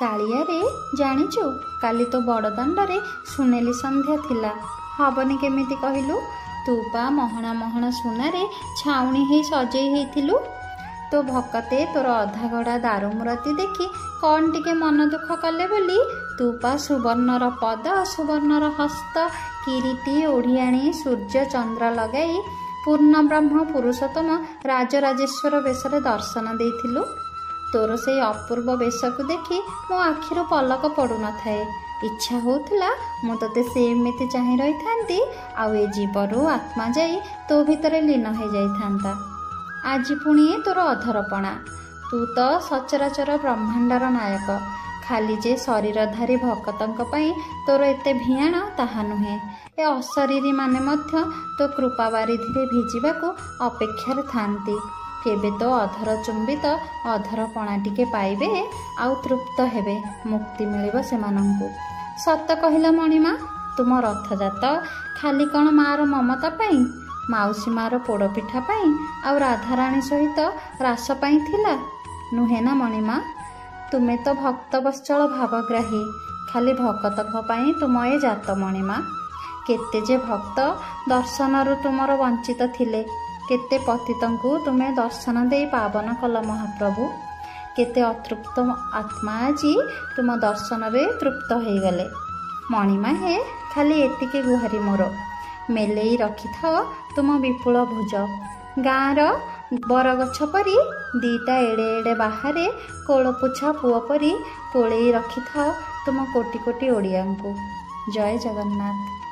କାଳିଆରେ ଜାଣିଛୁ, କାଲି ତୋ ବଡ଼ଦାଣ୍ଡରେ ସୁନେଲି ସନ୍ଧ୍ୟା ଥିଲା। ହବନି କେମିତି କହିଲୁ? ତୁ ପା ମହଣା ମହଣା ସୁନାରେ ଛାଉଣି ହେଇ ସଜେଇ ହେଇଥିଲୁ। ତୋ ଭକତେ ତୋର ଅଧାଗଢ଼ା ଦାରୁମୂରତି ଦେଖି କ'ଣ ଟିକେ ମନ ଦୁଃଖ କଲେ ବୋଲି ତୁ ପା ସୁବର୍ଣ୍ଣର ପଦ, ସୁବର୍ଣ୍ଣର ହସ୍ତ, କିରୀଟି, ଓଢ଼ିଆଣୀ, ସୂର୍ଯ୍ୟ ଚନ୍ଦ୍ର ଲଗାଇ ପୂର୍ଣ୍ଣବ୍ରହ୍ମ ପୁରୁଷୋତ୍ତମ ରାଜରାଜେଶ୍ୱର ବେଶରେ ଦର୍ଶନ ଦେଇଥିଲୁ। ତୋର ସେଇ ଅପୂର୍ବ ବେଶକୁ ଦେଖି ମୋ ଆଖିରୁ ପଲକ ପଡ଼ୁନଥାଏ। ଇଚ୍ଛା ହେଉଥିଲା ମୁଁ ତୋତେ ସେମିତି ଚାହିଁ ରହିଥାନ୍ତି, ଆଉ ଏ ଜୀବରୁ ଆତ୍ମା ଯାଇ ତୋ ଭିତରେ ଲୀନ ହୋଇଯାଇଥାନ୍ତା। ଆଜି ପୁଣି ତୋର ଅଧରପଣା। ତୁ ତ ସଚରାଚର ବ୍ରହ୍ମାଣ୍ଡର ନାୟକ। ଖାଲି ଯେ ଶରୀରଧାରୀ ଭକତଙ୍କ ପାଇଁ ତୋର ଏତେ ଭିଆଣ ତାହା ନୁହେଁ। ଏ ଅଶରୀରୀମାନେ ମଧ୍ୟ ତୋ କୃପା ବାରିଧିରେ ଭିଜିବାକୁ ଅପେକ୍ଷାରେ ଥାନ୍ତି। କେବେ ତୋ ଅଧର ଚୁମ୍ବିତ ଅଧରପଣା ଟିକେ ପାଇବେ, ଆଉ ତୃପ୍ତ ହେବେ। ମୁକ୍ତି ମିଳିବ ସେମାନଙ୍କୁ। ସତ କହିଲ ମଣିମା, ତୁମ ରଥଯାତ ଖାଲି କ'ଣ ମାଆର ମମତା ପାଇଁ, ମାଉସୀ ମାଆର ପୋଡ଼ପିଠା ପାଇଁ, ଆଉ ରାଧାରାଣୀ ସହିତ ରାସ ପାଇଁ ଥିଲା? ନୁହେଁ ନା ମଣିମା? ତୁମେ ତ ଭକ୍ତବତ୍ସଳ ଭାବଗ୍ରାହୀ। ଖାଲି ଭକତଙ୍କ ପାଇଁ ତୁମ ଏ ଜାତ ମଣିମା। କେତେ ଯେ ଭକ୍ତ ଦର୍ଶନରୁ ତୁମର ବଞ୍ଚିତ ଥିଲେ। କେତେ ପତିତଙ୍କୁ ତୁମେ ଦର୍ଶନ ଦେଇ ପାବନ କଲ ମହାପ୍ରଭୁ। କେତେ ଅତୃପ୍ତ ଆତ୍ମା ଆଜି ତୁମ ଦର୍ଶନରେ ତୃପ୍ତ ହୋଇଗଲେ। ମଣିମା ହେ, ଖାଲି ଏତିକି ଗୁହାରି ମୋର, ମେଲେଇ ରଖିଥାଅ ତୁମ ବିପୁଳ ଭୁଜ। ଗାଁର ବରଗଛ ପରି ଦିଟା ଏଡ଼େ ଏଡ଼େ ବାହାରେ କୋଳପୁଛା ପୁଅ ପରି କୋଳେଇ ରଖିଥାଅ ତୁମ କୋଟି କୋଟି ଓଡ଼ିଆଙ୍କୁ। ଜୟ ଜଗନ୍ନାଥ।